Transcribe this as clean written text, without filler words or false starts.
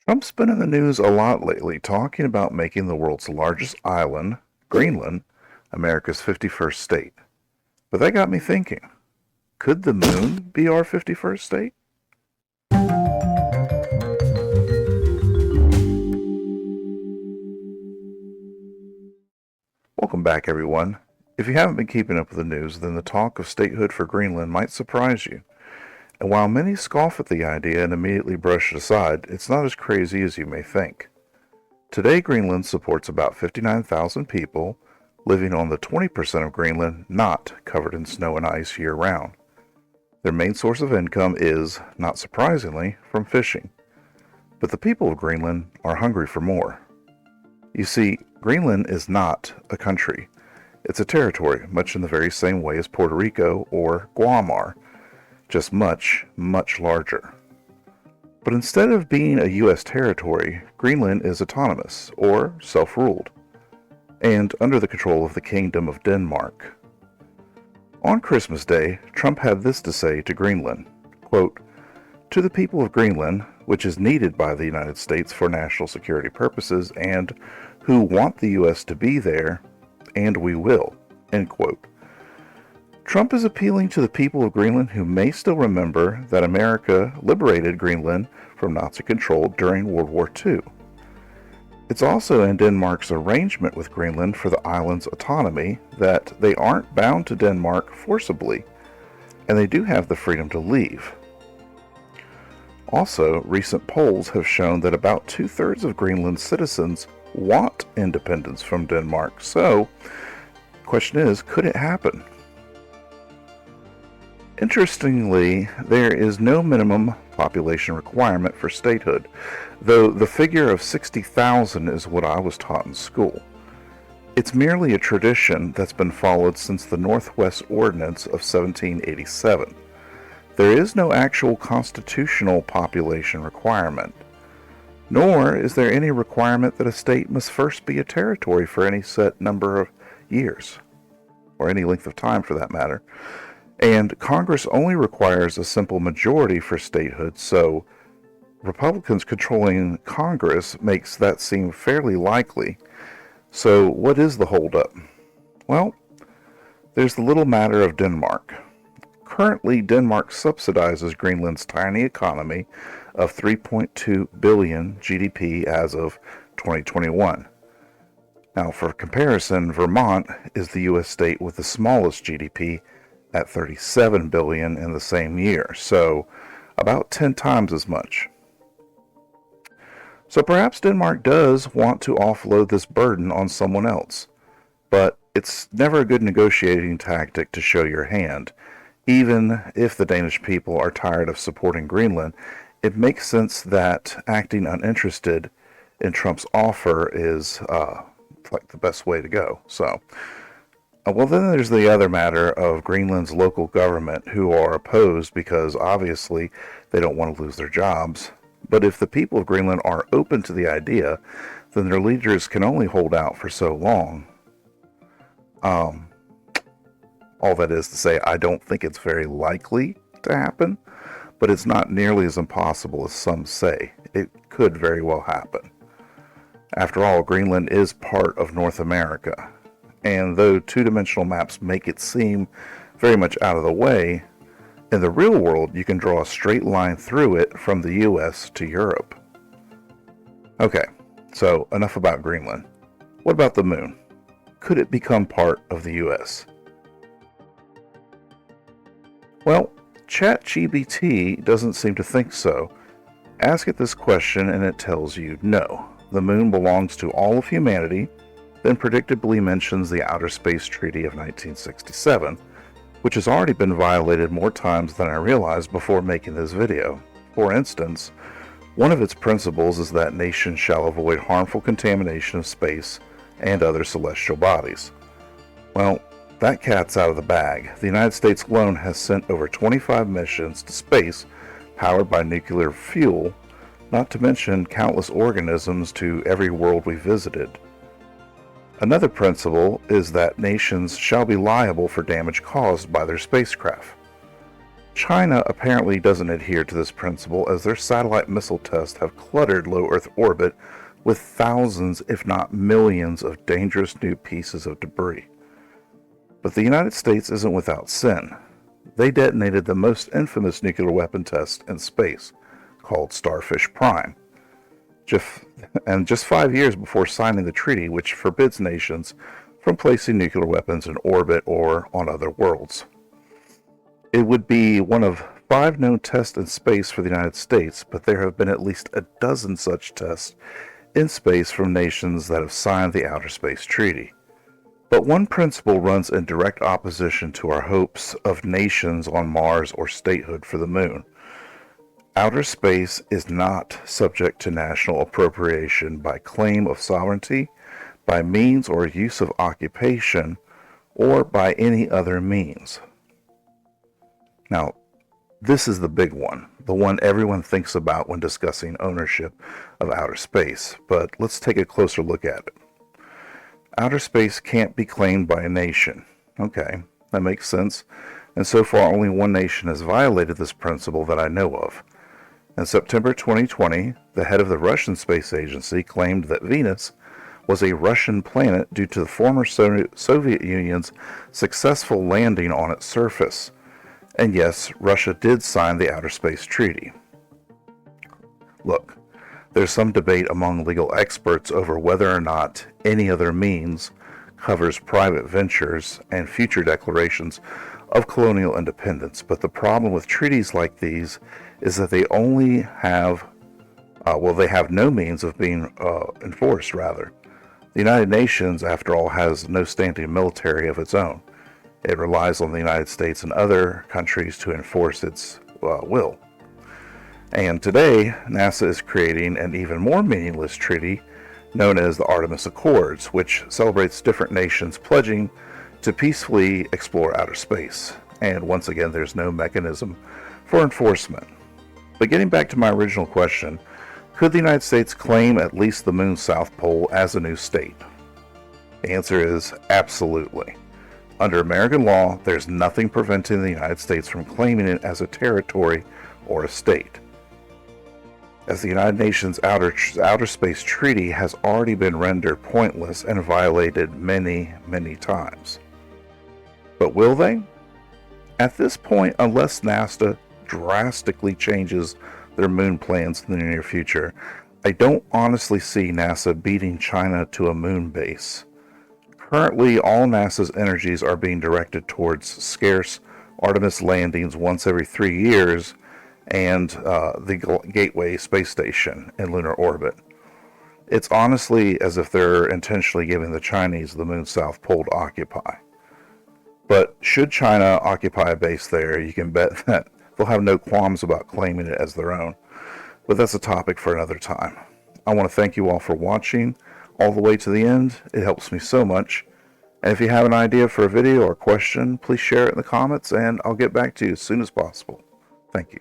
Trump's been in the news a lot lately, talking about making the world's largest island, Greenland, America's 51st state. But that got me thinking, could the moon be our 51st state? Welcome back, everyone. If you haven't been keeping up with the news, then the talk of statehood for Greenland might surprise you. And while many scoff at the idea and immediately brush it aside, it's not as crazy as you may think. Today, Greenland supports about 59,000 people living on the 20% of Greenland not covered in snow and ice year-round. Their main source of income is, not surprisingly, from fishing. But the people of Greenland are hungry for more. You see, Greenland is not a country. It's a territory, much in the very same way as Puerto Rico or Guam are, just much, much larger. But instead of being a U.S. territory, Greenland is autonomous, or self-ruled, and under the control of the Kingdom of Denmark. On Christmas Day, Trump had this to say to Greenland, quote, "To the people of Greenland, which is needed by the United States for national security purposes and who want the U.S. to be there, and we will," end quote. Trump is appealing to the people of Greenland who may still remember that America liberated Greenland from Nazi control during World War II. It's also in Denmark's arrangement with Greenland for the island's autonomy that they aren't bound to Denmark forcibly, and they do have the freedom to leave. Also, recent polls have shown that about two-thirds of Greenland's citizens want independence from Denmark, so the question is, could it happen? Interestingly, there is no minimum population requirement for statehood, though the figure of 60,000 is what I was taught in school. It's merely a tradition that's been followed since the Northwest Ordinance of 1787. There is no actual constitutional population requirement, nor is there any requirement that a state must first be a territory for any set number of years, or any length of time for that matter. And Congress only requires a simple majority for statehood, so Republicans controlling Congress makes that seem fairly likely. So what is the holdup? Well, there's the little matter of Denmark. Currently, Denmark subsidizes Greenland's tiny economy of 3.2 billion GDP as of 2021. Now, for comparison, Vermont is the U.S. state with the smallest GDP at 37 billion in the same year, so about 10 times as much. So perhaps Denmark does want to offload this burden on someone else, but it's never a good negotiating tactic to show your hand. Even if the Danish people are tired of supporting Greenland, it makes sense that acting uninterested in Trump's offer is like the best way to go. So, well, then there's the other matter of Greenland's local government, who are opposed because obviously they don't want to lose their jobs. But if the people of Greenland are open to the idea, then their leaders can only hold out for so long. All that is to say, I don't think it's very likely to happen, but it's not nearly as impossible as some say. It could very well happen. After all, Greenland is part of North America, and though two-dimensional maps make it seem very much out of the way, in the real world you can draw a straight line through it from the US to Europe. Okay, so enough about Greenland. What about the moon? Could it become part of the US? Well, ChatGPT doesn't seem to think so. Ask it this question and it tells you no. The moon belongs to all of humanity, then predictably mentions the Outer Space Treaty of 1967, which has already been violated more times than I realized before making this video. For instance, one of its principles is that nations shall avoid harmful contamination of space and other celestial bodies. Well, that cat's out of the bag. The United States alone has sent over 25 missions to space powered by nuclear fuel, not to mention countless organisms to every world we visited. Another principle is that nations shall be liable for damage caused by their spacecraft. China apparently doesn't adhere to this principle, as their satellite missile tests have cluttered low Earth orbit with thousands, if not millions, of dangerous new pieces of debris. But the United States isn't without sin. They detonated the most infamous nuclear weapon test in space, called Starfish Prime, just 5 years before signing the treaty which forbids nations from placing nuclear weapons in orbit or on other worlds. It would be one of 5 known tests in space for the United States, but there have been at least a dozen such tests in space from nations that have signed the Outer Space Treaty. But one principle runs in direct opposition to our hopes of nations on Mars or statehood for the moon. Outer space is not subject to national appropriation by claim of sovereignty, by means or use of occupation, or by any other means. Now, this is the big one, the one everyone thinks about when discussing ownership of outer space, but let's take a closer look at it. Outer space can't be claimed by a nation. Okay, that makes sense, and so far only one nation has violated this principle that I know of. In September 2020, the head of the Russian space agency claimed that Venus was a Russian planet due to the former Soviet Union's successful landing on its surface. And yes, Russia did sign the Outer Space Treaty. Look, there's some debate among legal experts over whether or not any other means covers private ventures and future declarations of colonial independence, but the problem with treaties like these is that they only have, they have no means of being enforced, rather. The United Nations, after all, has no standing military of its own. It relies on the United States and other countries to enforce its will. And today, NASA is creating an even more meaningless treaty known as the Artemis Accords, which celebrates different nations pledging to peacefully explore outer space. And once again, there's no mechanism for enforcement. But getting back to my original question, could the United States claim at least the moon's south pole as a new state? The answer is absolutely. Under American law, there's nothing preventing the United States from claiming it as a territory or a state, as the United Nations Outer Space Treaty has already been rendered pointless and violated many, many times. But will they? At this point, unless NASA drastically changes their moon plans in the near future, I don't honestly see NASA beating China to a moon base. Currently, all NASA's energies are being directed towards scarce Artemis landings once every 3 years and the Gateway space station in lunar orbit. It's honestly as if they're intentionally giving the Chinese the moon's south pole to occupy. But should China occupy a base there, you can bet that they'll have no qualms about claiming it as their own. But that's a topic for another time. I want to thank you all for watching all the way to the end. It helps me so much. And if you have an idea for a video or question, please share it in the comments and I'll get back to you as soon as possible. Thank you.